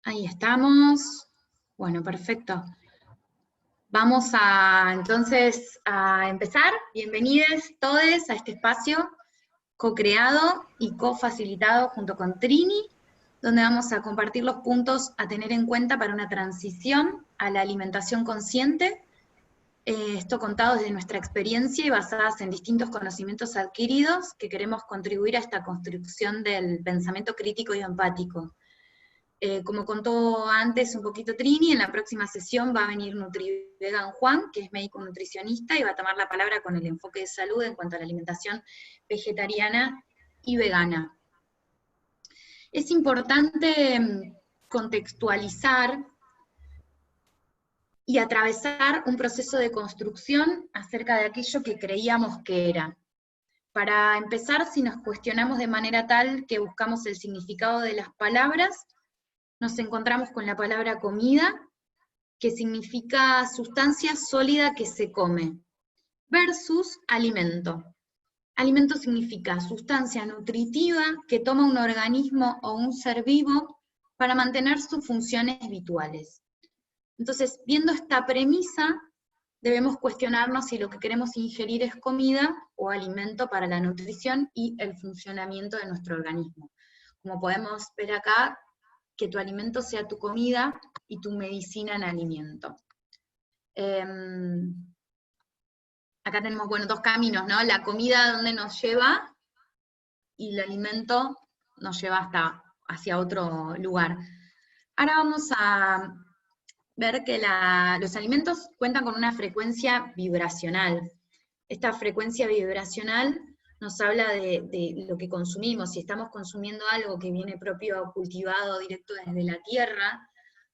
Ahí estamos. Bueno, perfecto. Vamos entonces a empezar. Bienvenidos todos a este espacio co-creado y co-facilitado junto con Trini, donde vamos a compartir los puntos a tener en cuenta para una transición a la alimentación consciente. Esto contado desde nuestra experiencia y basadas en distintos conocimientos adquiridos que queremos contribuir a esta construcción del pensamiento crítico y empático. Como contó antes un poquito Trini, en la próxima sesión va a venir NutriVegan Juan, que es médico nutricionista, y va a tomar la palabra con el enfoque de salud en cuanto a la alimentación vegetariana y vegana. Es importante contextualizar y atravesar un proceso de construcción acerca de aquello que creíamos que era. Para empezar, si nos cuestionamos de manera tal que buscamos el significado de las palabras, nos encontramos con la palabra comida, que significa sustancia sólida que se come, versus alimento. Alimento significa sustancia nutritiva que toma un organismo o un ser vivo para mantener sus funciones vitales. Entonces, viendo esta premisa, debemos cuestionarnos si lo que queremos ingerir es comida o alimento para la nutrición y el funcionamiento de nuestro organismo. Como podemos ver acá, que tu alimento sea tu comida y tu medicina en alimento. Acá tenemos, bueno, dos caminos, ¿no? La comida donde nos lleva y el alimento nos lleva hacia otro lugar. Ahora vamos a ver que los alimentos cuentan con una frecuencia vibracional. Esta frecuencia vibracional nos habla de lo que consumimos. Si estamos consumiendo algo que viene propio cultivado directo desde la tierra,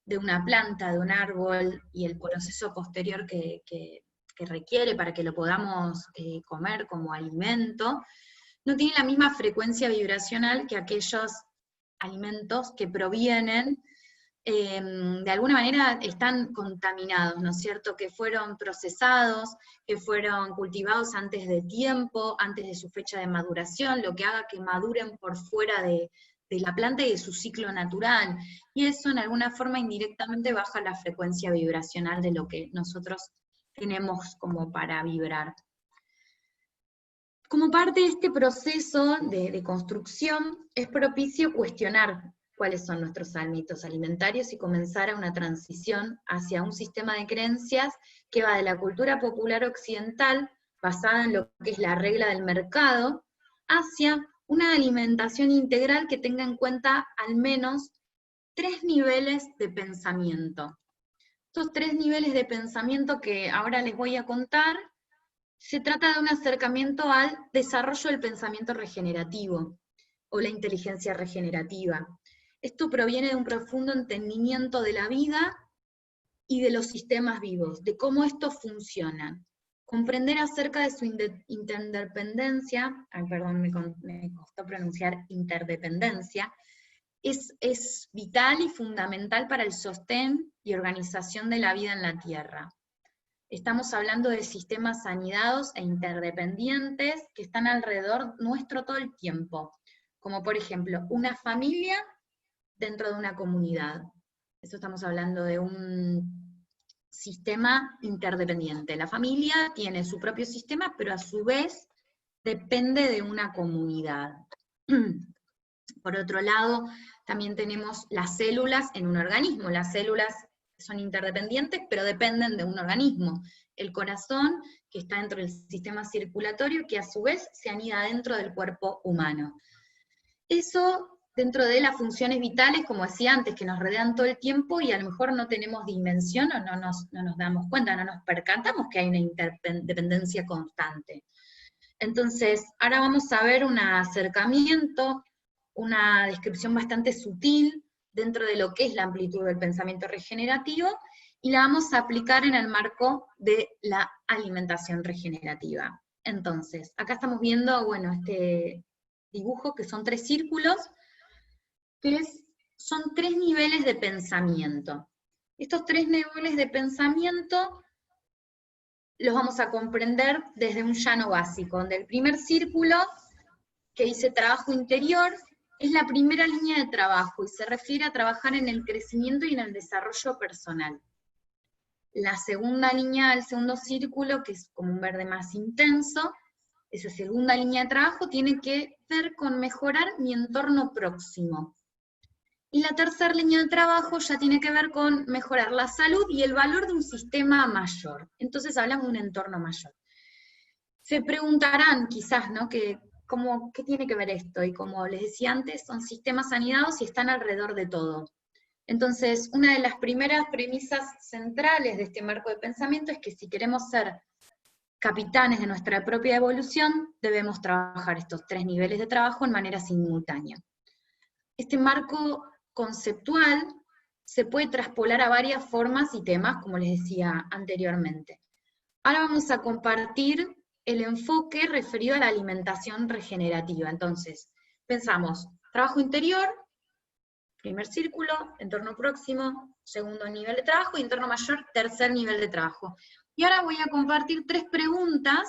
de una planta, de un árbol, y el proceso posterior que requiere para que lo podamos comer como alimento, no tiene la misma frecuencia vibracional que aquellos alimentos que provienen de alguna manera están contaminados, ¿no es cierto? Que fueron procesados, que fueron cultivados antes de tiempo, antes de su fecha de maduración, lo que haga que maduren por fuera de la planta y de su ciclo natural. Y eso en alguna forma indirectamente baja la frecuencia vibracional de lo que nosotros tenemos como para vibrar. Como parte de este proceso de construcción, es propicio cuestionar cuáles son nuestros hábitos alimentarios y comenzar a una transición hacia un sistema de creencias que va de la cultura popular occidental, basada en lo que es la regla del mercado, hacia una alimentación integral que tenga en cuenta al menos 3 niveles de pensamiento. Estos 3 niveles de pensamiento que ahora les voy a contar, se trata de un acercamiento al desarrollo del pensamiento regenerativo, o la inteligencia regenerativa. Esto proviene de un profundo entendimiento de la vida y de los sistemas vivos, de cómo estos funcionan. Comprender acerca de su interdependencia, me costó pronunciar interdependencia, es vital y fundamental para el sostén y organización de la vida en la Tierra. Estamos hablando de sistemas anidados e interdependientes que están alrededor nuestro todo el tiempo, como por ejemplo una familia dentro de una comunidad. Eso estamos hablando de un sistema interdependiente. La familia tiene su propio sistema, pero a su vez depende de una comunidad. Por otro lado, también tenemos las células en un organismo. Las células son interdependientes, pero dependen de un organismo. El corazón, que está dentro del sistema circulatorio, que a su vez se anida dentro del cuerpo humano. Eso dentro de las funciones vitales, como decía antes, que nos rodean todo el tiempo y a lo mejor no tenemos dimensión o no nos damos cuenta, no nos percatamos que hay una interdependencia constante. Entonces, ahora vamos a ver un acercamiento, una descripción bastante sutil dentro de lo que es la amplitud del pensamiento regenerativo, y la vamos a aplicar en el marco de la alimentación regenerativa. Entonces, acá estamos viendo, bueno, este dibujo que son 3 círculos, son 3 niveles de pensamiento. Estos 3 niveles de pensamiento los vamos a comprender desde un llano básico, donde el primer círculo, que dice trabajo interior, es la primera línea de trabajo y se refiere a trabajar en el crecimiento y en el desarrollo personal. La segunda línea, el segundo círculo, que es como un verde más intenso, esa segunda línea de trabajo tiene que ver con mejorar mi entorno próximo. Y la tercera línea de trabajo ya tiene que ver con mejorar la salud y el valor de un sistema mayor. Entonces hablamos de un entorno mayor. Se preguntarán quizás, ¿no?, ¿qué tiene que ver esto? Y como les decía antes, son sistemas anidados y están alrededor de todo. Entonces, una de las primeras premisas centrales de este marco de pensamiento es que si queremos ser capitanes de nuestra propia evolución, debemos trabajar estos 3 niveles de trabajo en manera simultánea. Este marco conceptual se puede traspolar a varias formas y temas, como les decía anteriormente. Ahora vamos a compartir el enfoque referido a la alimentación regenerativa. Entonces, pensamos, trabajo interior, primer círculo, entorno próximo, segundo nivel de trabajo, y entorno mayor, tercer nivel de trabajo. Y ahora voy a compartir 3 preguntas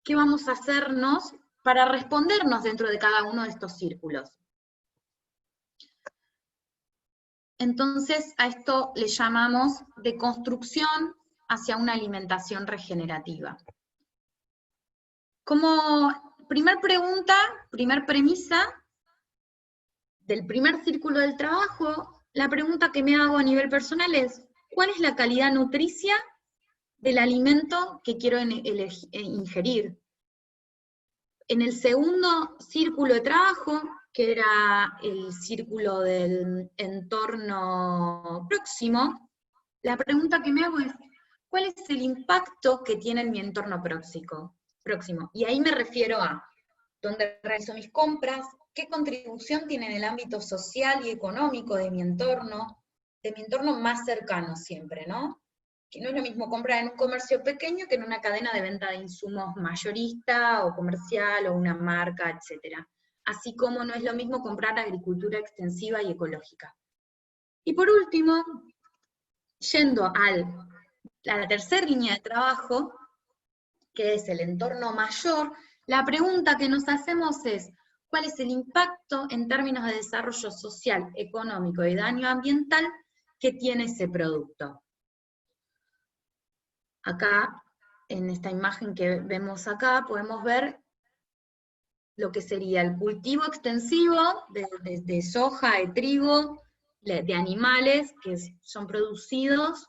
que vamos a hacernos para respondernos dentro de cada uno de estos círculos. Entonces, a esto le llamamos deconstrucción hacia una alimentación regenerativa. Como primer pregunta, primer premisa del primer círculo del trabajo, la pregunta que me hago a nivel personal es, ¿cuál es la calidad nutricia del alimento que quiero ingerir? En el segundo círculo de trabajo, que era el círculo del entorno próximo, la pregunta que me hago es, ¿cuál es el impacto que tiene en mi entorno próximo? Y ahí me refiero a dónde realizo mis compras, qué contribución tiene en el ámbito social y económico de mi entorno más cercano siempre, ¿no? Que no es lo mismo comprar en un comercio pequeño que en una cadena de venta de insumos mayorista o comercial o una marca, etc. Así como no es lo mismo comprar agricultura extensiva y ecológica. Y por último, yendo a la tercera línea de trabajo, que es el entorno mayor, la pregunta que nos hacemos es, ¿cuál es el impacto en términos de desarrollo social, económico y daño ambiental que tiene ese producto? Acá, en esta imagen que vemos acá, podemos ver lo que sería el cultivo extensivo de soja, de trigo, de animales que son producidos,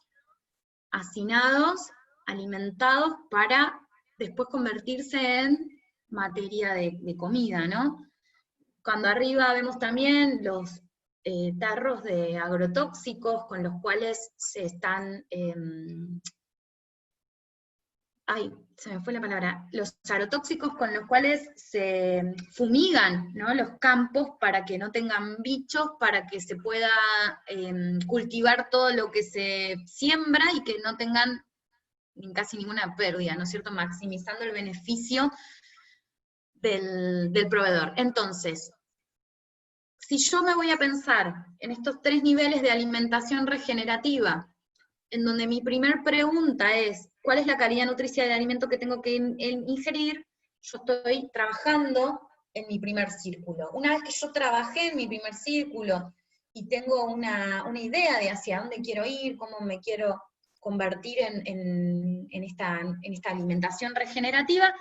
hacinados, alimentados para después convertirse en materia de comida, ¿no? Cuando arriba vemos también los tarros de agrotóxicos con los cuales se están, se me fue la palabra, los agrotóxicos con los cuales se fumigan, ¿no?, los campos para que no tengan bichos, para que se pueda cultivar todo lo que se siembra y que no tengan casi ninguna pérdida, ¿no es cierto?, maximizando el beneficio del proveedor. Entonces, si yo me voy a pensar en estos 3 niveles de alimentación regenerativa, en donde mi primer pregunta es, ¿cuál es la calidad nutricia del alimento que tengo que ingerir? Yo estoy trabajando en mi primer círculo. Una vez que yo trabajé en mi primer círculo y tengo una idea de hacia dónde quiero ir, cómo me quiero convertir en esta alimentación regenerativa,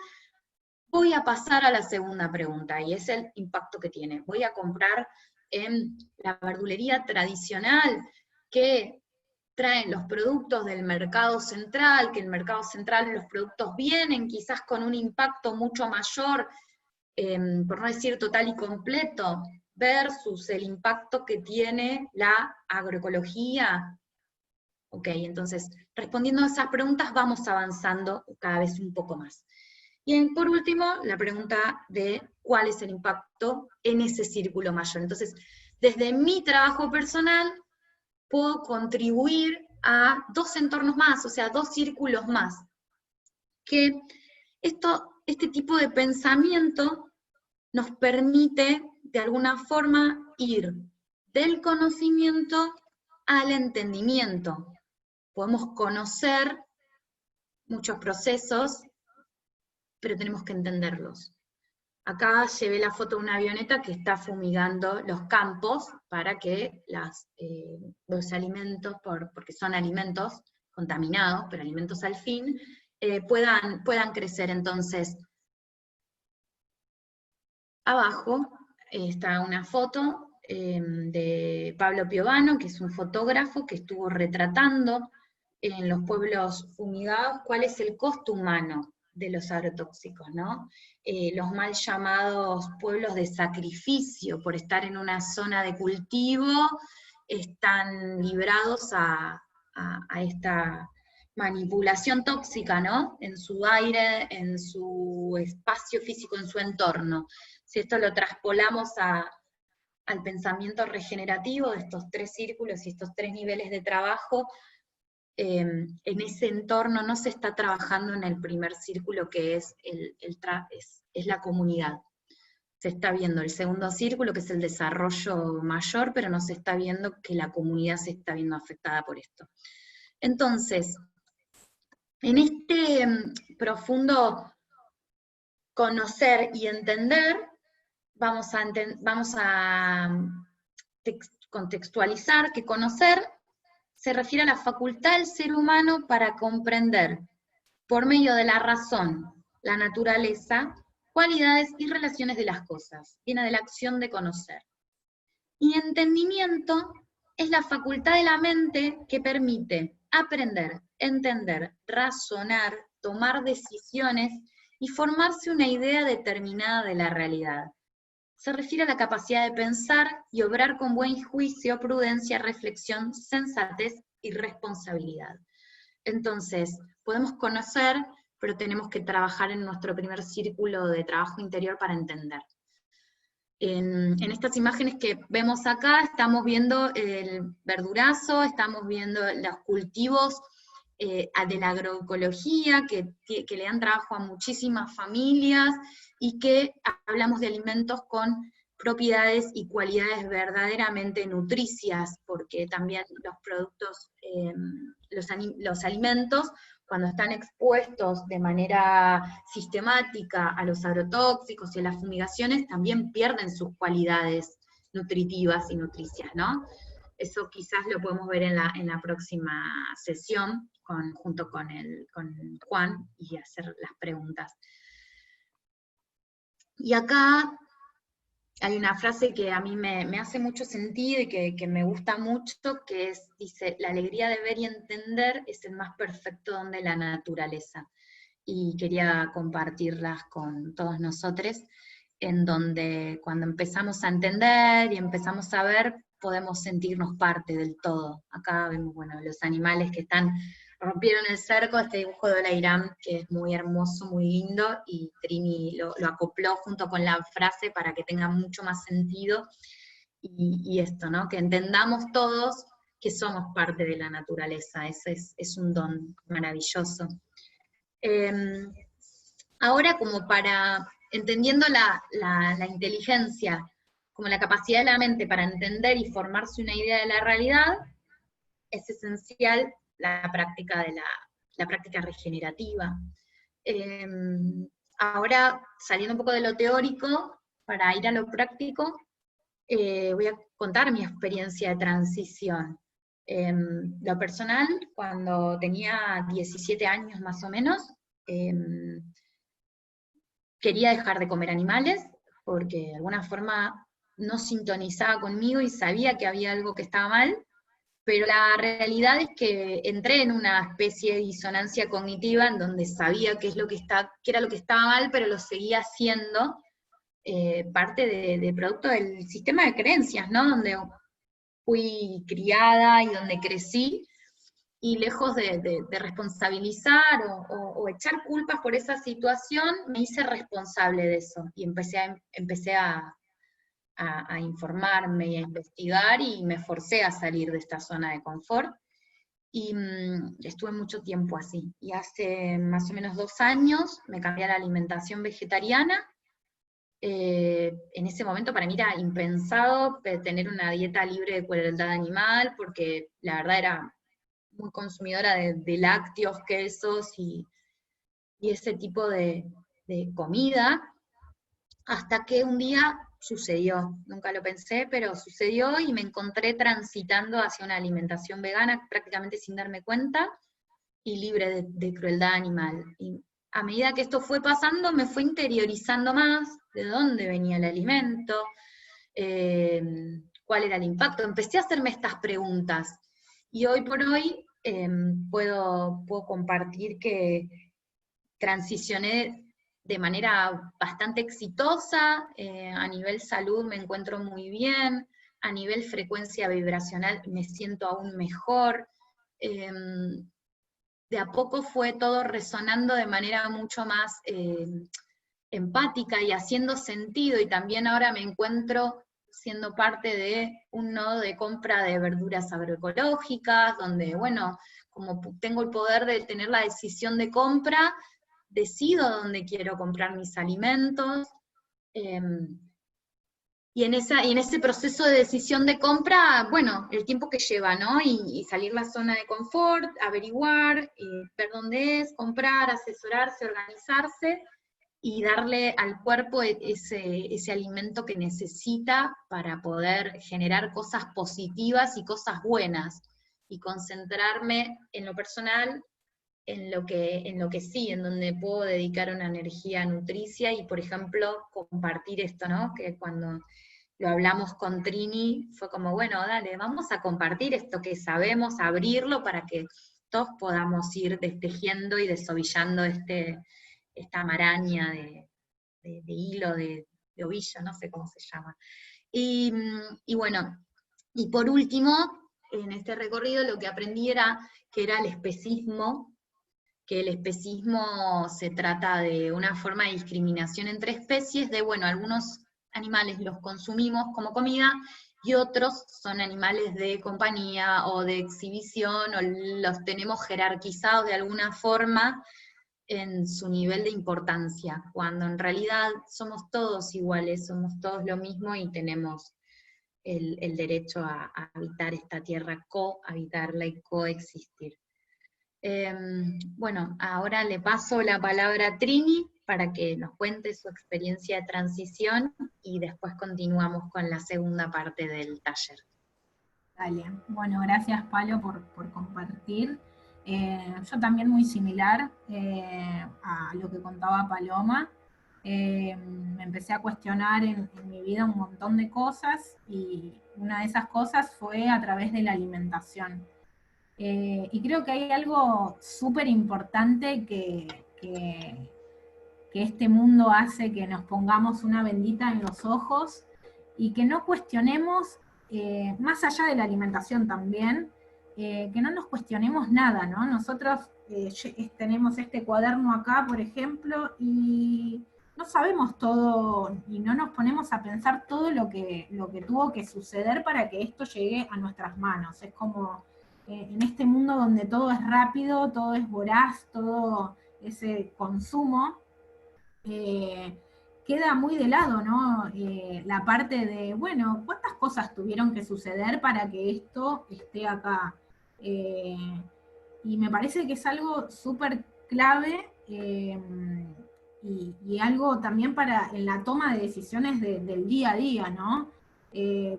voy a pasar a la segunda pregunta, y es el impacto que tiene. Voy a comprar en la verdulería tradicional, que traen los productos del mercado central, que en el mercado central los productos vienen quizás con un impacto mucho mayor, por no decir total y completo, versus el impacto que tiene la agroecología. Ok, entonces, respondiendo a esas preguntas vamos avanzando cada vez un poco más. Y por último, la pregunta de cuál es el impacto en ese círculo mayor. Entonces, desde mi trabajo personal, puedo contribuir a 2 entornos más, o sea, 2 círculos más. Que este tipo de pensamiento nos permite, de alguna forma, ir del conocimiento al entendimiento. Podemos conocer muchos procesos, pero tenemos que entenderlos. Acá llevé la foto de una avioneta que está fumigando los campos para que los alimentos, porque son alimentos contaminados, pero alimentos al fin, puedan crecer. Entonces, abajo está una foto de Pablo Piovano, que es un fotógrafo que estuvo retratando en los pueblos fumigados cuál es el costo humano de los agrotóxicos, ¿no? Los mal llamados pueblos de sacrificio por estar en una zona de cultivo están librados a esta manipulación tóxica, ¿no? En su aire, en su espacio físico, en su entorno. Si esto lo traspolamos al pensamiento regenerativo de estos 3 círculos y estos 3 niveles de trabajo, en ese entorno no se está trabajando en el primer círculo, que es la comunidad. Se está viendo el segundo círculo, que es el desarrollo mayor, pero no se está viendo que la comunidad se está viendo afectada por esto. Entonces, en este profundo conocer y entender, vamos a contextualizar que conocer se refiere a la facultad del ser humano para comprender, por medio de la razón, la naturaleza, cualidades y relaciones de las cosas. Viene de la acción de conocer. Y entendimiento es la facultad de la mente que permite aprender, entender, razonar, tomar decisiones y formarse una idea determinada de la realidad. Se refiere a la capacidad de pensar y obrar con buen juicio, prudencia, reflexión, sensatez y responsabilidad. Entonces, podemos conocer, pero tenemos que trabajar en nuestro primer círculo de trabajo interior para entender. En estas imágenes que vemos acá, estamos viendo el verdurazo, estamos viendo los cultivos de la agroecología, que le dan trabajo a muchísimas familias, y que hablamos de alimentos con propiedades y cualidades verdaderamente nutricias, porque también los productos, los alimentos, cuando están expuestos de manera sistemática a los agrotóxicos y a las fumigaciones, también pierden sus cualidades nutritivas y nutricias, ¿no? Eso quizás lo podemos ver en la próxima sesión, junto con Juan, y hacer las preguntas. Y acá hay una frase que a mí me hace mucho sentido y que me gusta mucho, que dice, la alegría de ver y entender es el más perfecto don de la naturaleza. Y quería compartirlas con todos nosotros, en donde cuando empezamos a entender y empezamos a ver, podemos sentirnos parte del todo. Acá vemos, bueno, los animales que rompieron el cerco, este dibujo de Olayram, que es muy hermoso, muy lindo, y Trini lo acopló junto con la frase para que tenga mucho más sentido, y esto, ¿no? Que entendamos todos que somos parte de la naturaleza, ese es un don maravilloso. Ahora, como entendiendo la inteligencia, como la capacidad de la mente para entender y formarse una idea de la realidad, es esencial la práctica la práctica regenerativa. Ahora, saliendo un poco de lo teórico, para ir a lo práctico, voy a contar mi experiencia de transición. Lo personal, cuando tenía 17 años más o menos, quería dejar de comer animales, porque de alguna forma no sintonizaba conmigo y sabía que había algo que estaba mal, pero la realidad es que entré en una especie de disonancia cognitiva en donde sabía qué era lo que estaba mal, pero lo seguía haciendo, parte de producto del sistema de creencias, ¿no? Donde fui criada y donde crecí, y lejos de responsabilizar o echar culpas por esa situación, me hice responsable de eso, y empecé a informarme y a investigar, y me forcé a salir de esta zona de confort, y estuve mucho tiempo así. Y hace más o menos 2 años me cambié a la alimentación vegetariana. En ese momento para mí era impensado tener una dieta libre de crueldad animal, porque la verdad era muy consumidora de lácteos, quesos y ese tipo de comida. hasta que un día sucedió, nunca lo pensé, pero sucedió y me encontré transitando hacia una alimentación vegana prácticamente sin darme cuenta y libre de crueldad animal. Y a medida que esto fue pasando, me fue interiorizando más de dónde venía el alimento, eh, cuál era el impacto. Empecé a hacerme estas preguntas. Y hoy por hoy puedo compartir que transicioné de manera bastante exitosa, a nivel salud me encuentro muy bien, a nivel frecuencia vibracional me siento aún mejor. De a poco fue todo resonando de manera mucho más empática y haciendo sentido, y también ahora me encuentro siendo parte de un nodo de compra de verduras agroecológicas, donde, bueno, como tengo el poder de tener la decisión de compra, decido dónde quiero comprar mis alimentos, y en ese proceso de decisión de compra, bueno, el tiempo que lleva, ¿no? Y salir la zona de confort, averiguar, ver dónde es, comprar, asesorarse, organizarse, y darle al cuerpo ese alimento que necesita para poder generar cosas positivas y cosas buenas, y concentrarme en lo personal, en lo que sí, en donde puedo dedicar una energía nutricia, y por ejemplo, compartir esto, ¿no? Que cuando lo hablamos con Trini, fue como, bueno, dale, vamos a compartir esto que sabemos, abrirlo para que todos podamos ir destejiendo y desovillando esta maraña de hilo, de ovillo, no sé cómo se llama. Y bueno, y por último, en este recorrido lo que aprendí era que era el especismo, que el especismo se trata de una forma de discriminación entre especies, de, bueno, algunos animales los consumimos como comida, y otros son animales de compañía o de exhibición, o los tenemos jerarquizados de alguna forma en su nivel de importancia, cuando en realidad somos todos iguales, somos todos lo mismo, y tenemos el derecho a habitar esta tierra, cohabitarla y coexistir. Bueno, ahora le paso la palabra a Trini para que nos cuente su experiencia de transición, y después continuamos con la segunda parte del taller. Dale, bueno, gracias Palo por compartir. Yo también muy similar a lo que contaba Paloma. Me empecé a cuestionar en mi vida un montón de cosas, y una de esas cosas fue a través de la alimentación. Y creo que hay algo súper importante que este mundo hace que nos pongamos una bendita en los ojos y que no cuestionemos, más allá de la alimentación también, que no nos cuestionemos nada, ¿no? Nosotros tenemos este cuaderno acá, por ejemplo, y no sabemos todo y no nos ponemos a pensar todo lo que tuvo que suceder para que esto llegue a nuestras manos. Es como en este mundo donde todo es rápido, todo es voraz, todo ese consumo, queda muy de lado, ¿no? La parte de, bueno, ¿cuántas cosas tuvieron que suceder para que esto esté acá? Eh, y me parece que es algo súper clave, y algo también para en la toma de decisiones del día a día, ¿no?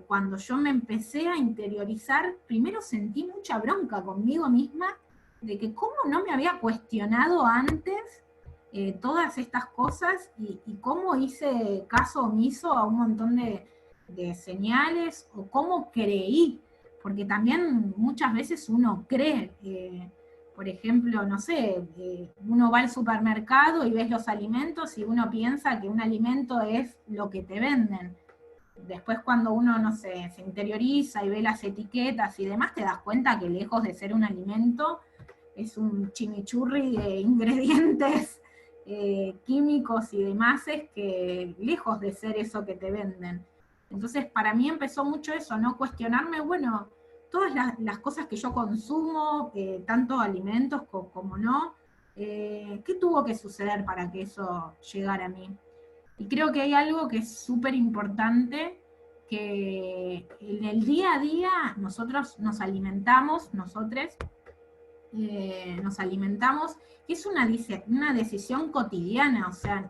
Cuando yo me empecé a interiorizar, primero sentí mucha bronca conmigo misma de que cómo no me había cuestionado antes todas estas cosas, y cómo hice caso omiso a un montón de señales, o cómo creí, porque también muchas veces uno cree, por ejemplo, no sé, uno va al supermercado y ves los alimentos y uno piensa que un alimento es lo que te venden. Después cuando uno, no sé, se interioriza y ve las etiquetas y demás, te das cuenta que lejos de ser un alimento, es un chimichurri de ingredientes químicos y demás, es que lejos de ser eso que te venden. Entonces para mí empezó mucho eso, ¿no? Cuestionarme, bueno, todas las cosas que yo consumo, tanto alimentos como no, ¿qué tuvo que suceder para que eso llegara a mí? Y creo que hay algo que es súper importante, que en el día a día nosotros nos alimentamos, nosotros, nos alimentamos, que es una decisión cotidiana, o sea,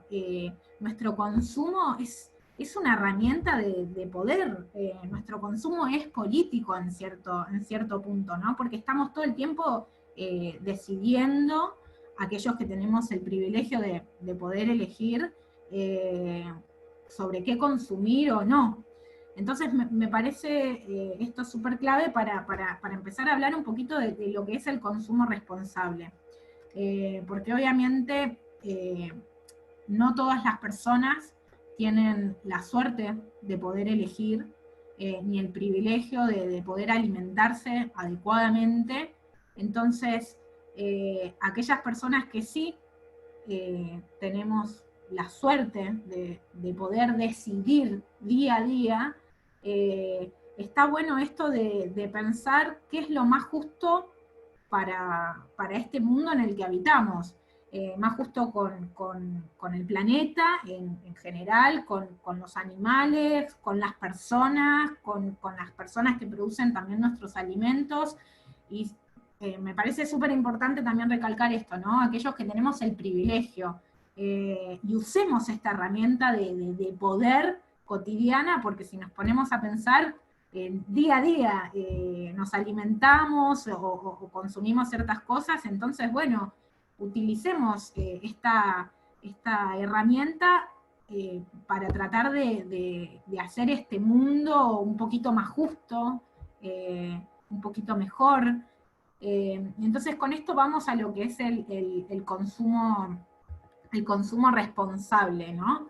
nuestro consumo es una herramienta de poder, nuestro consumo es político en cierto punto, ¿no? Porque estamos todo el tiempo decidiendo, aquellos que tenemos el privilegio de poder elegir sobre qué consumir o no. Entonces me parece esto súper clave para empezar a hablar un poquito de lo que es el consumo responsable. Porque obviamente no todas las personas tienen la suerte de poder elegir, ni el privilegio de poder alimentarse adecuadamente. Entonces, aquellas personas que sí tenemos la suerte de poder decidir día a día, está bueno esto de pensar qué es lo más justo para este mundo en el que habitamos, más justo con el planeta en general, con los animales, con las personas, con las personas que producen también nuestros alimentos, y me parece súper importante también recalcar esto, ¿no? Aquellos que tenemos el privilegio, y usemos esta herramienta de poder cotidiana, porque si nos ponemos a pensar, día a día nos alimentamos o consumimos ciertas cosas, entonces, bueno, utilicemos esta herramienta para tratar de hacer este mundo un poquito más justo, un poquito mejor. Entonces, con esto vamos a lo que es el consumo responsable, ¿no?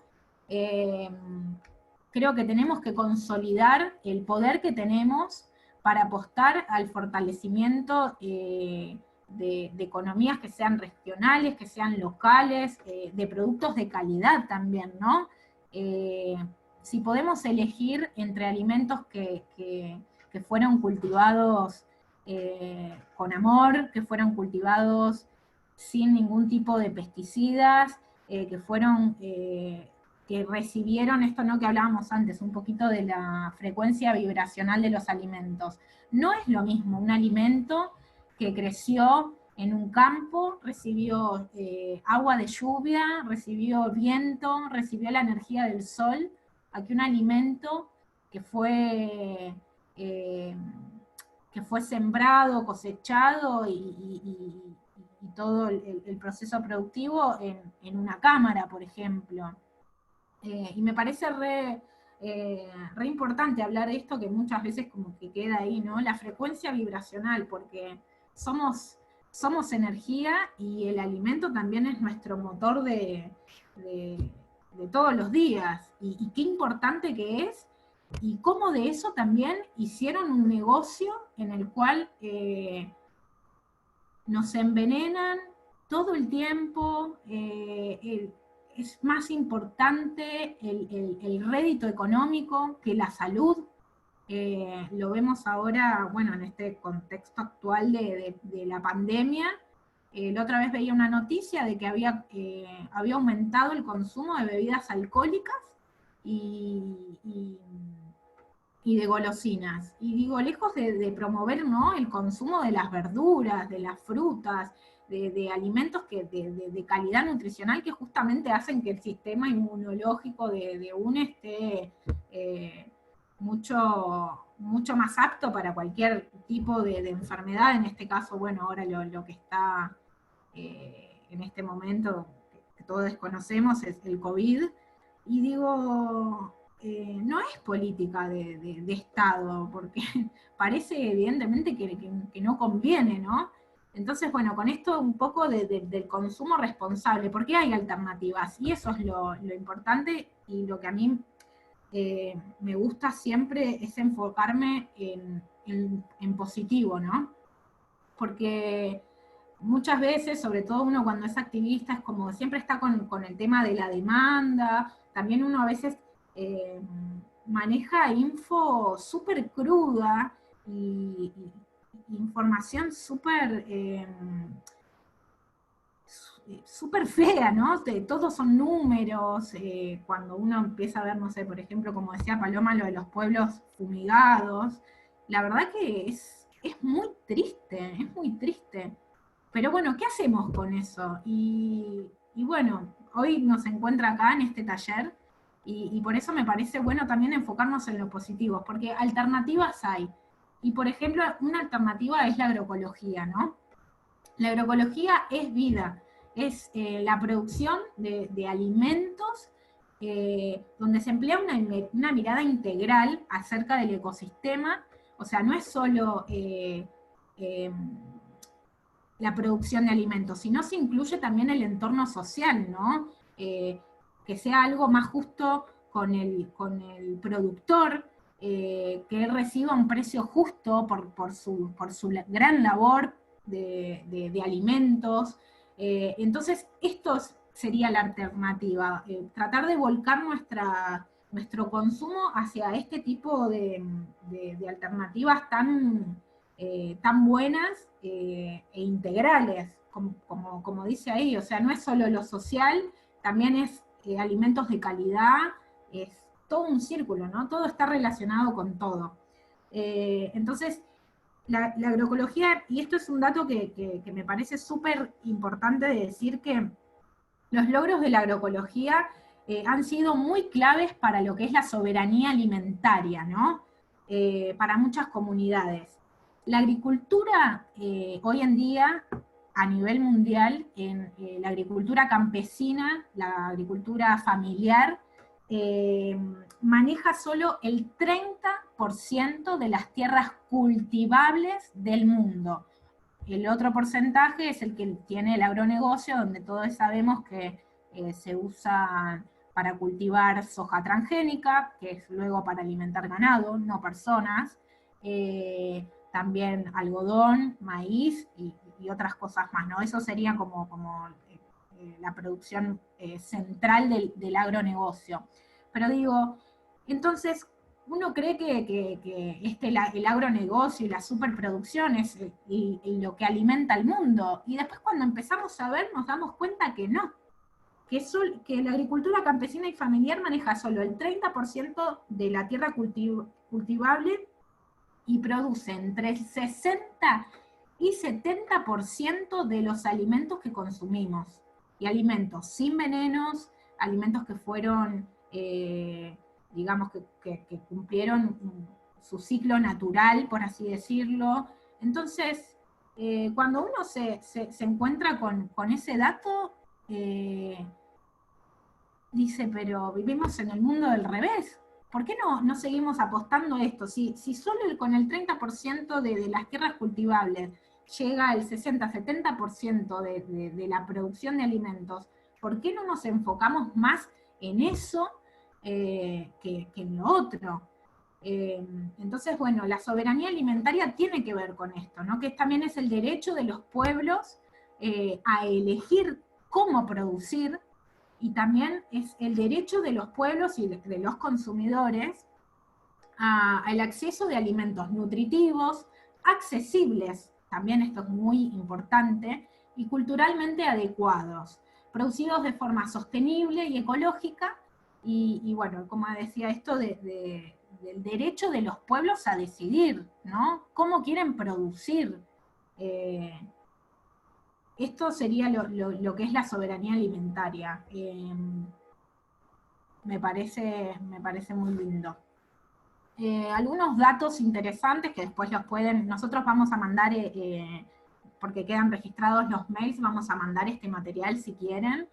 Creo que tenemos que consolidar el poder que tenemos para apostar al fortalecimiento de economías que sean regionales, que sean locales, de productos de calidad también, ¿no? Si podemos elegir entre alimentos que fueron cultivados con amor, que fueron cultivados sin ningún tipo de pesticidas, que recibieron esto, ¿no?, que hablábamos antes, un poquito de la frecuencia vibracional de los alimentos. No es lo mismo un alimento que creció en un campo, recibió agua de lluvia, recibió viento, recibió la energía del sol, a que un alimento que fue sembrado, cosechado y todo el proceso productivo en una cámara, por ejemplo. Y me parece re importante hablar de esto, que muchas veces como que queda ahí, ¿no? La frecuencia vibracional, porque somos energía, y el alimento también es nuestro motor de todos los días. Y qué importante que es, y cómo de eso también hicieron un negocio en el cual nos envenenan todo el tiempo, es más importante el rédito económico que la salud. Lo vemos ahora, bueno, en este contexto actual de la pandemia. La otra vez veía una noticia de que había aumentado el consumo de bebidas alcohólicas y de golosinas. Y digo, lejos de promover, ¿no?, el consumo de las verduras, de las frutas, de alimentos de calidad nutricional, que justamente hacen que el sistema inmunológico de uno esté mucho más apto para cualquier tipo de enfermedad. En este caso, bueno, ahora lo que está en este momento, que todos desconocemos, es el COVID. Y digo, no es política de Estado, porque parece evidentemente que no conviene, ¿no? Entonces, bueno, con esto un poco del consumo responsable, porque hay alternativas, y eso es lo importante, y lo que a mí me gusta siempre es enfocarme en positivo, ¿no? Porque muchas veces, sobre todo uno cuando es activista, es como siempre está con el tema de la demanda. También uno a veces maneja info súper cruda y información súper fea, ¿no? Todos son números. Cuando uno empieza a ver, no sé, por ejemplo, como decía Paloma, lo de los pueblos fumigados, la verdad que es muy triste, es muy triste. Pero bueno, ¿qué hacemos con eso? Y bueno, hoy nos encuentra acá en este taller, y por eso me parece bueno también enfocarnos en lo positivo, porque alternativas hay. Y por ejemplo, una alternativa es la agroecología, ¿no? La agroecología es vida, es la producción de alimentos donde se emplea una mirada integral acerca del ecosistema, o sea, no es solo eh, la producción de alimentos, sino se incluye también el entorno social, ¿no? Que sea algo más justo con el productor, que él reciba un precio justo por su gran labor de alimentos. Entonces, esto sería la alternativa, tratar de volcar nuestro consumo hacia este tipo de alternativas tan buenas e integrales, como dice ahí, o sea, no es solo lo social, también es alimentos de calidad, es todo un círculo, ¿no? Todo está relacionado con todo. Entonces, la agroecología, y esto es un dato que me parece súper importante de decir, que los logros de la agroecología han sido muy claves para lo que es la soberanía alimentaria, ¿no? Para muchas comunidades. La agricultura hoy en día, a nivel mundial, la agricultura campesina, la agricultura familiar, eh, maneja solo el 30% de las tierras cultivables del mundo. El otro porcentaje es el que tiene el agronegocio, donde todos sabemos que se usa para cultivar soja transgénica, que es luego para alimentar ganado, no personas, también algodón, maíz y otras cosas más, ¿no? Eso sería como la producción central del agronegocio. Pero digo, entonces, uno cree que el agronegocio y la superproducción es lo que alimenta al mundo, y después cuando empezamos a ver nos damos cuenta que no, que la agricultura campesina y familiar maneja solo el 30% de la tierra cultivable y produce entre el 60 y 70% de los alimentos que consumimos, y alimentos sin venenos, alimentos que fueron digamos, que cumplieron su ciclo natural, por así decirlo. Entonces, cuando uno se encuentra con ese dato, dice, pero vivimos en el mundo del revés. ¿Por qué no seguimos apostando a esto? Si solo con el 30% de las tierras cultivables llega el 60-70% de la producción de alimentos, ¿por qué no nos enfocamos más en eso que en lo otro? Entonces, bueno, la soberanía alimentaria tiene que ver con esto, ¿no? Que también es el derecho de los pueblos a elegir cómo producir, y también es el derecho de los pueblos y de los consumidores al acceso de alimentos nutritivos, accesibles, también esto es muy importante, y culturalmente adecuados, producidos de forma sostenible y ecológica, y bueno, como decía, esto del derecho de los pueblos a decidir, ¿no? Cómo quieren producir. Esto sería lo que es la soberanía alimentaria. Me parece muy lindo. Algunos datos interesantes que después nosotros vamos a mandar, porque quedan registrados los mails, vamos a mandar este material si quieren,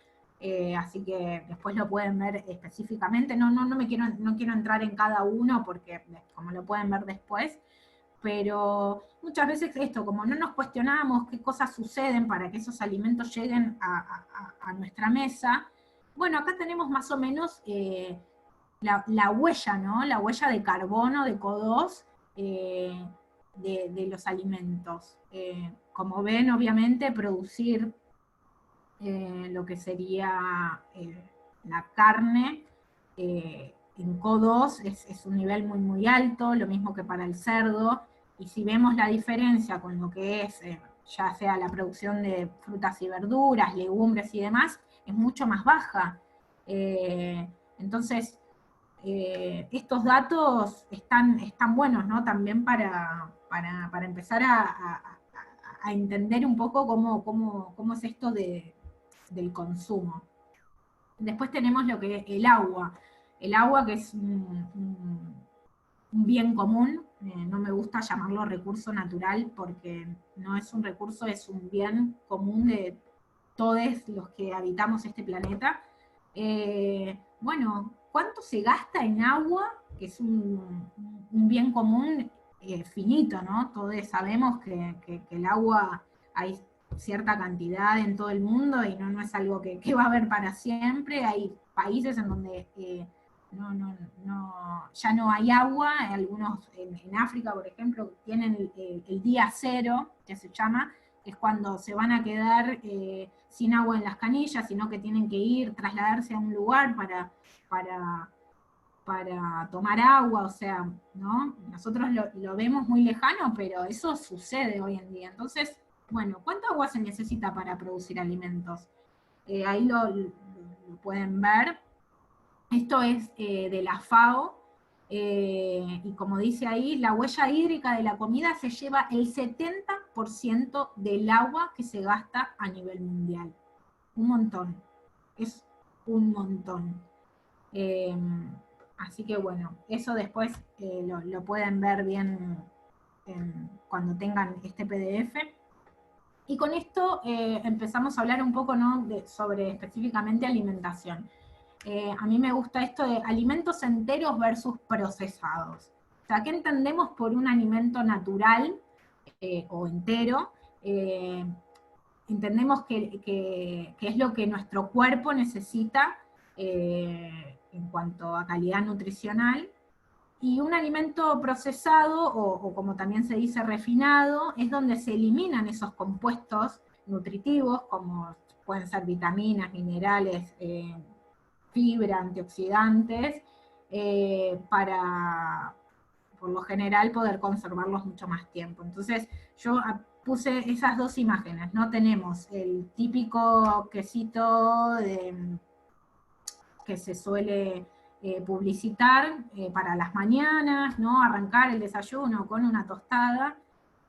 así que después lo pueden ver específicamente. No quiero entrar en cada uno, porque como lo pueden ver después, pero muchas veces esto, como no nos cuestionamos qué cosas suceden para que esos alimentos lleguen a nuestra mesa, bueno, acá tenemos más o menos la huella, ¿no? La huella de carbono de CO2 de los alimentos. Como ven, obviamente, producir lo que sería la carne en CO2 es un nivel muy, muy alto, lo mismo que para el cerdo, y si vemos la diferencia con lo que es ya sea la producción de frutas y verduras, legumbres y demás, es mucho más baja. Entonces, estos datos están buenos, ¿no? También para empezar a entender un poco cómo es esto del consumo. Después tenemos lo que es el agua. El agua, que es un bien común, no me gusta llamarlo recurso natural porque no es un recurso, es un bien común de todos los que habitamos este planeta. Bueno, ¿cuánto se gasta en agua? Que es un bien común finito, ¿no? Todos sabemos que el agua hay cierta cantidad en todo el mundo y no es algo que va a haber para siempre. Hay países en donde ya no hay agua, algunos en África, por ejemplo, tienen el día cero, que se llama, que es cuando se van a quedar sin agua en las canillas, sino que tienen que trasladarse a un lugar para tomar agua, o sea, ¿no? Nosotros lo vemos muy lejano, pero eso sucede hoy en día. Entonces, bueno, ¿cuánta agua se necesita para producir alimentos? Ahí lo pueden ver. Esto es de la FAO, y como dice ahí, la huella hídrica de la comida se lleva el 70% del agua que se gasta a nivel mundial. Un montón, es un montón. Así que bueno, eso después lo pueden ver bien cuando tengan este PDF. Y con esto empezamos a hablar un poco, ¿no?, sobre específicamente alimentación. A mí me gusta esto de alimentos enteros versus procesados. O sea, ¿qué entendemos por un alimento natural o entero? Entendemos que es lo que nuestro cuerpo necesita en cuanto a calidad nutricional, y un alimento procesado, o como también se dice refinado, es donde se eliminan esos compuestos nutritivos, como pueden ser vitaminas, minerales, fibra, antioxidantes, para, por lo general, poder conservarlos mucho más tiempo. Entonces, yo puse esas dos imágenes, ¿no? Tenemos el típico quesito que se suele publicitar para las mañanas, ¿no? Arrancar el desayuno con una tostada,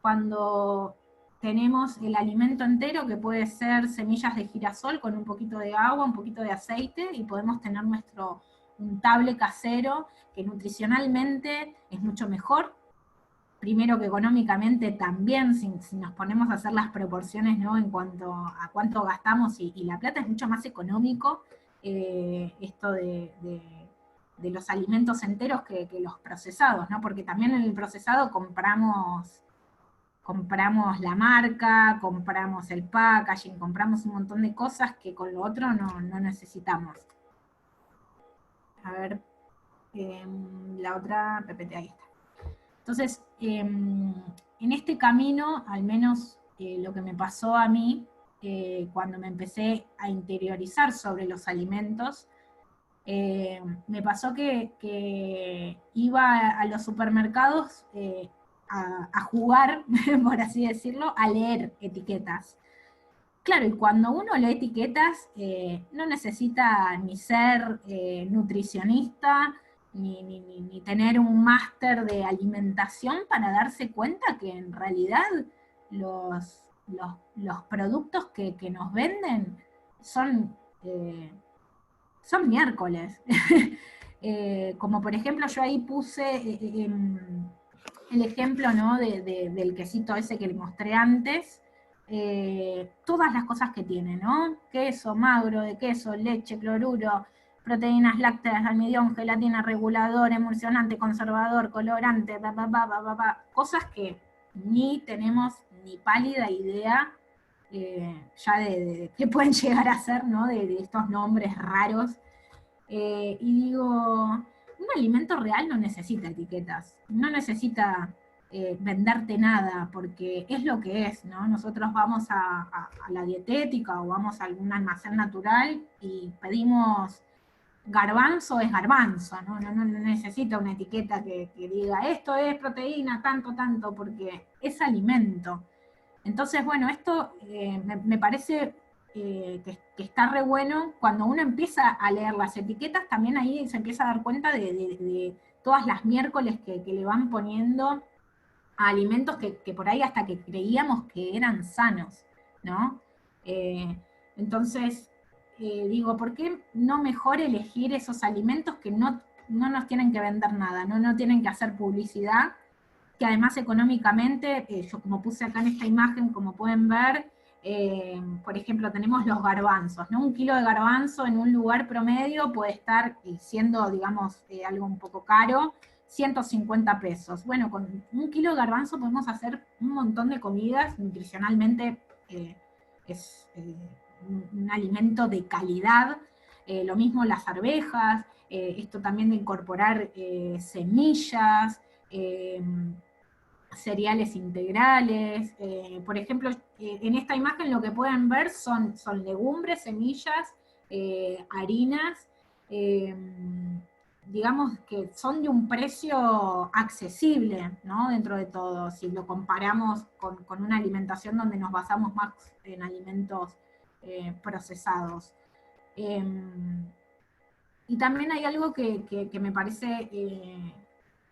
cuando tenemos el alimento entero, que puede ser semillas de girasol con un poquito de agua, un poquito de aceite, y podemos tener nuestro untable casero, que nutricionalmente es mucho mejor, primero que económicamente también, si nos ponemos a hacer las proporciones, ¿no?, en cuanto a cuánto gastamos, y la plata es mucho más económico, esto de los alimentos enteros que los procesados, ¿no? Porque también en el procesado compramos la marca, compramos el packaging, compramos un montón de cosas que con lo otro no necesitamos. A ver, la otra PPT, ahí está. Entonces, en este camino, al menos lo que me pasó a mí, cuando me empecé a interiorizar sobre los alimentos, me pasó que iba a los supermercados a jugar, por así decirlo, a leer etiquetas. Claro, y cuando uno lee etiquetas, no necesita ni ser nutricionista, ni tener un máster de alimentación para darse cuenta que en realidad los productos que nos venden son miércoles. Como por ejemplo, yo ahí puse el ejemplo, ¿no?, del quesito ese que le mostré antes, todas las cosas que tiene, ¿no? Queso, magro de queso, leche, cloruro, proteínas lácteas, almidón, gelatina, regulador, emulsionante, conservador, colorante, cosas que ni tenemos ni pálida idea ya de qué pueden llegar a ser, ¿no?, de estos nombres raros. Y digo, un alimento real no necesita etiquetas, no necesita venderte nada, porque es lo que es, ¿no? Nosotros vamos a la dietética o vamos a algún almacén natural y pedimos garbanzo, es garbanzo, ¿no? No necesita una etiqueta que diga esto es proteína, tanto, porque es alimento. Entonces, bueno, esto me parece que está re bueno. Cuando uno empieza a leer las etiquetas, también ahí se empieza a dar cuenta de todas las miércoles que le van poniendo a alimentos que por ahí hasta que creíamos que eran sanos, ¿no? Entonces, digo, ¿por qué no mejor elegir esos alimentos que no nos tienen que vender nada, no tienen que hacer publicidad, que además económicamente, yo como puse acá en esta imagen, como pueden ver, por ejemplo, tenemos los garbanzos, ¿no? 1 kilo de garbanzo en un lugar promedio puede estar, siendo, digamos, algo un poco caro, 150 pesos. Bueno, con 1 kilo de garbanzo podemos hacer un montón de comidas, nutricionalmente es un alimento de calidad, lo mismo las arvejas, esto también de incorporar semillas, cereales integrales. Por ejemplo, en esta imagen lo que pueden ver son legumbres, semillas, harinas, digamos que son de un precio accesible, ¿no? Dentro de todo, si lo comparamos con una alimentación donde nos basamos más en alimentos procesados. Y también hay algo que me parece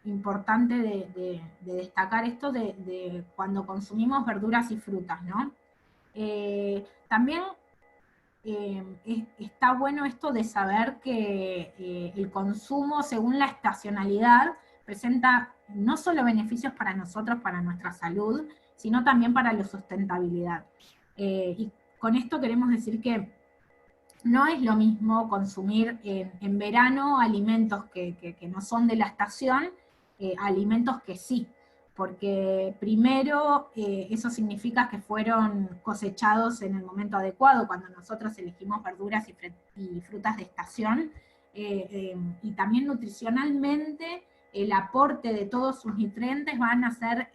importante de destacar esto de cuando consumimos verduras y frutas, ¿no? También está bueno esto de saber que el consumo según la estacionalidad presenta no solo beneficios para nosotros, para nuestra salud, sino también para la sustentabilidad. Y con esto queremos decir que no es lo mismo consumir en verano alimentos que no son de la estación, alimentos que sí, porque primero eso significa que fueron cosechados en el momento adecuado, cuando nosotros elegimos verduras y frutas de estación, y también nutricionalmente el aporte de todos sus nutrientes van a ser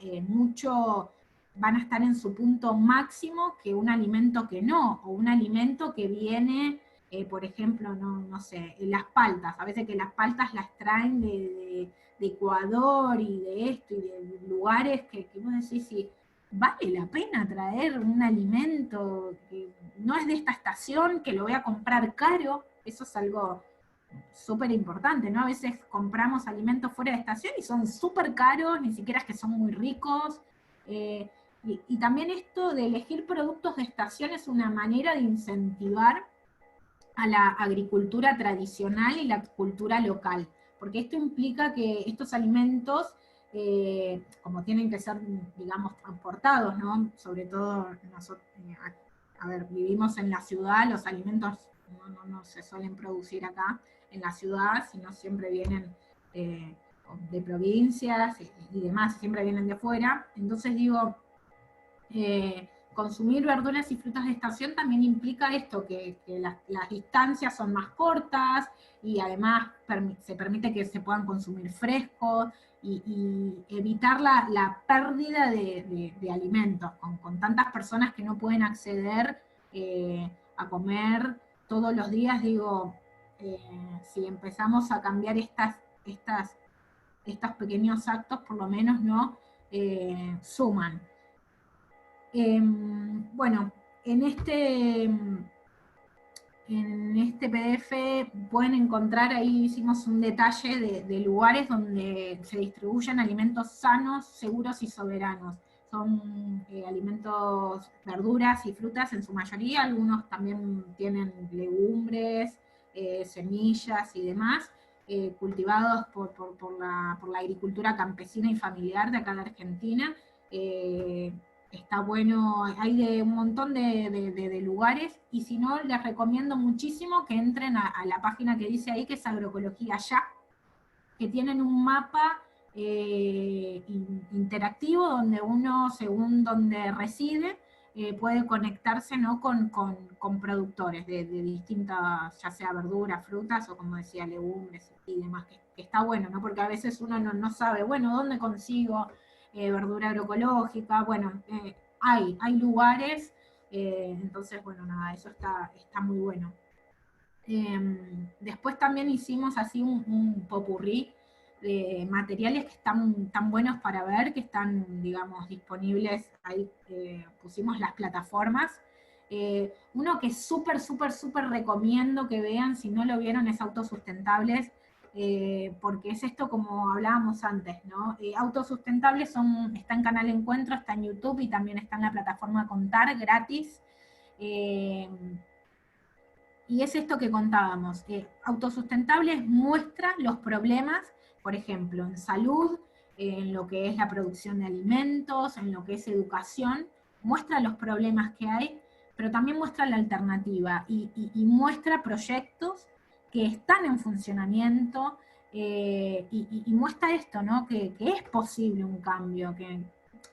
van a estar en su punto máximo que un alimento que no, o un alimento que viene, por ejemplo, no sé, las paltas, a veces que las paltas las traen de Ecuador y de esto, y de lugares que vos decís, si vale la pena traer un alimento que no es de esta estación, que lo voy a comprar caro. Eso es algo súper importante, ¿no? A veces compramos alimentos fuera de estación y son súper caros, ni siquiera es que son muy ricos. Y también esto de elegir productos de estación es una manera de incentivar a la agricultura tradicional y la cultura local, porque esto implica que estos alimentos, como tienen que ser, digamos, transportados, ¿no? Sobre todo nosotros, a ver, vivimos en la ciudad, los alimentos no se suelen producir acá en la ciudad, sino siempre vienen de provincias y demás, siempre vienen de fuera. Entonces digo, consumir verduras y frutas de estación también implica esto, que las distancias son más cortas y además se permite que se puedan consumir frescos y evitar la pérdida de alimentos, con tantas personas que no pueden acceder a comer todos los días. Digo, si empezamos a cambiar estos pequeños actos, por lo menos no suman. Bueno, en este PDF pueden encontrar, ahí hicimos un detalle de lugares donde se distribuyen alimentos sanos, seguros y soberanos. Son alimentos, verduras y frutas en su mayoría, algunos también tienen legumbres, semillas y demás, cultivados por la agricultura campesina y familiar de acá de Argentina. Está bueno, hay de un montón de lugares, y si no, les recomiendo muchísimo que entren a la página que dice ahí, que es Agroecología Ya, que tienen un mapa interactivo donde uno, según donde reside, puede conectarse, ¿no? con productores de distintas, ya sea verduras, frutas, o como decía, legumbres y demás, que está bueno, ¿no? Porque a veces uno no sabe, bueno, ¿dónde consigo verdura agroecológica? Bueno, hay lugares, entonces, bueno, nada, eso está muy bueno. Después también hicimos así un popurrí de materiales que están tan buenos para ver, que están, digamos, disponibles, ahí pusimos las plataformas. Uno que súper recomiendo que vean, si no lo vieron, es Autosustentables, porque es esto como hablábamos antes, ¿no? Autosustentables está en Canal Encuentro, está en YouTube y también está en la plataforma Contar, gratis. Y es esto que contábamos. Autosustentables muestra los problemas, por ejemplo, en salud, en lo que es la producción de alimentos, en lo que es educación, muestra los problemas que hay, pero también muestra la alternativa y muestra proyectos que están en funcionamiento y muestra esto, ¿no? Que es posible un cambio, que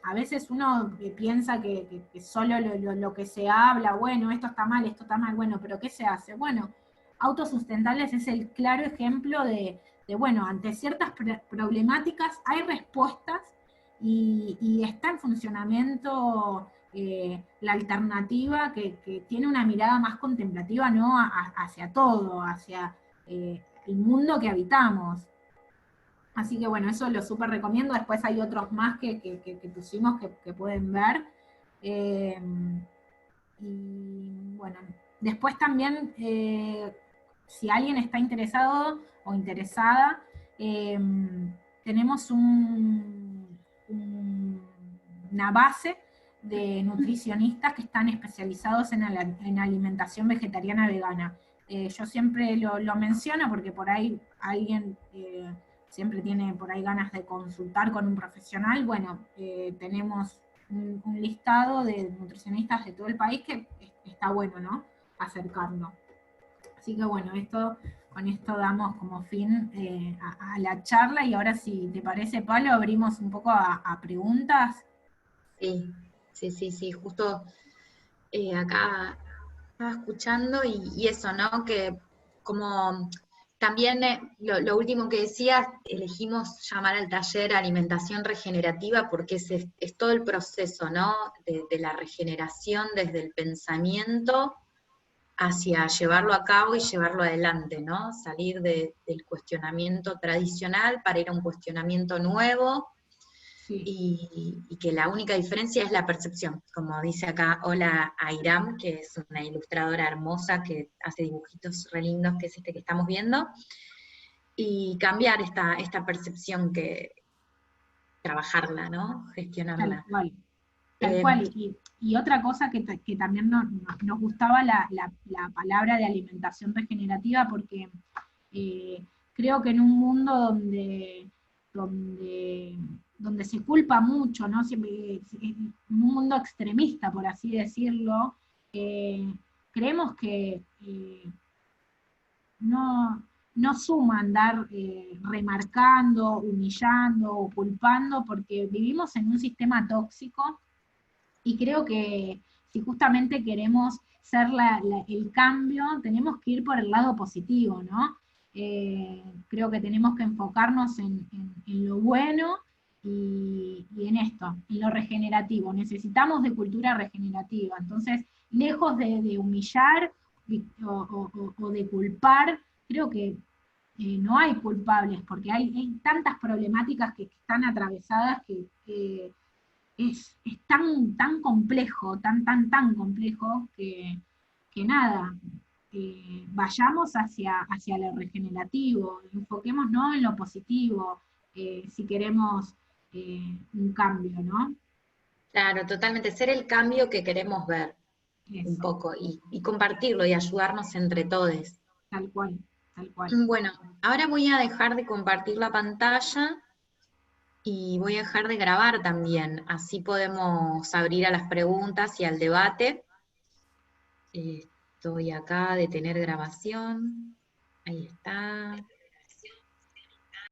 a veces uno piensa que solo lo que se habla, bueno, esto está mal, bueno, pero ¿qué se hace? Bueno, Autosustentables es el claro ejemplo de bueno, ante ciertas problemáticas hay respuestas y está en funcionamiento la alternativa que tiene una mirada más contemplativa, ¿no? Hacia todo, hacia el mundo que habitamos. Así que bueno, eso lo súper recomiendo. Después hay otros más que pusimos que pueden ver. Y bueno, después también, si alguien está interesado o interesada, tenemos una base de nutricionistas que están especializados en alimentación vegetariana vegana. Yo siempre lo menciono porque por ahí alguien siempre tiene por ahí ganas de consultar con un profesional. Bueno, tenemos un listado de nutricionistas de todo el país que está bueno, ¿no? Acercarlo. Así que bueno, con esto damos como fin a la charla, y ahora si te parece, Pablo, abrimos un poco a preguntas. Sí, justo acá estaba escuchando y eso, ¿no? Que como también lo último que decías, elegimos llamar al taller alimentación regenerativa porque es todo el proceso, ¿no? De la regeneración desde el pensamiento hacia llevarlo a cabo y llevarlo adelante, ¿no? Salir del cuestionamiento tradicional para ir a un cuestionamiento nuevo. Sí. Y que la única diferencia es la percepción, como dice acá, hola a Iram, que es una ilustradora hermosa que hace dibujitos re lindos, que es este que estamos viendo, y cambiar esta percepción, trabajarla, ¿no? Gestionarla. Tal cual. Y otra cosa que también nos gustaba la palabra de alimentación regenerativa, porque creo que en un mundo donde se culpa mucho, ¿no? En un mundo extremista, por así decirlo, creemos que no suma andar remarcando, humillando o culpando, porque vivimos en un sistema tóxico. Y creo que si justamente queremos ser el cambio, tenemos que ir por el lado positivo, ¿no? Creo que tenemos que enfocarnos en lo bueno y en esto, en lo regenerativo. Necesitamos de cultura regenerativa. Entonces, lejos de humillar o de culpar, creo que no hay culpables, porque hay tantas problemáticas que están atravesadas que es tan complejo, tan complejo, que nada, vayamos hacia lo regenerativo, enfoquémonos en lo positivo, si queremos un cambio, ¿no? Claro, totalmente, ser el cambio que queremos ver. Eso. Un poco, y compartirlo y ayudarnos entre todos. Tal cual, tal cual. Bueno, ahora voy a dejar de compartir la pantalla y voy a dejar de grabar también, así podemos abrir a las preguntas y al debate. Estoy acá, detener grabación, ahí está.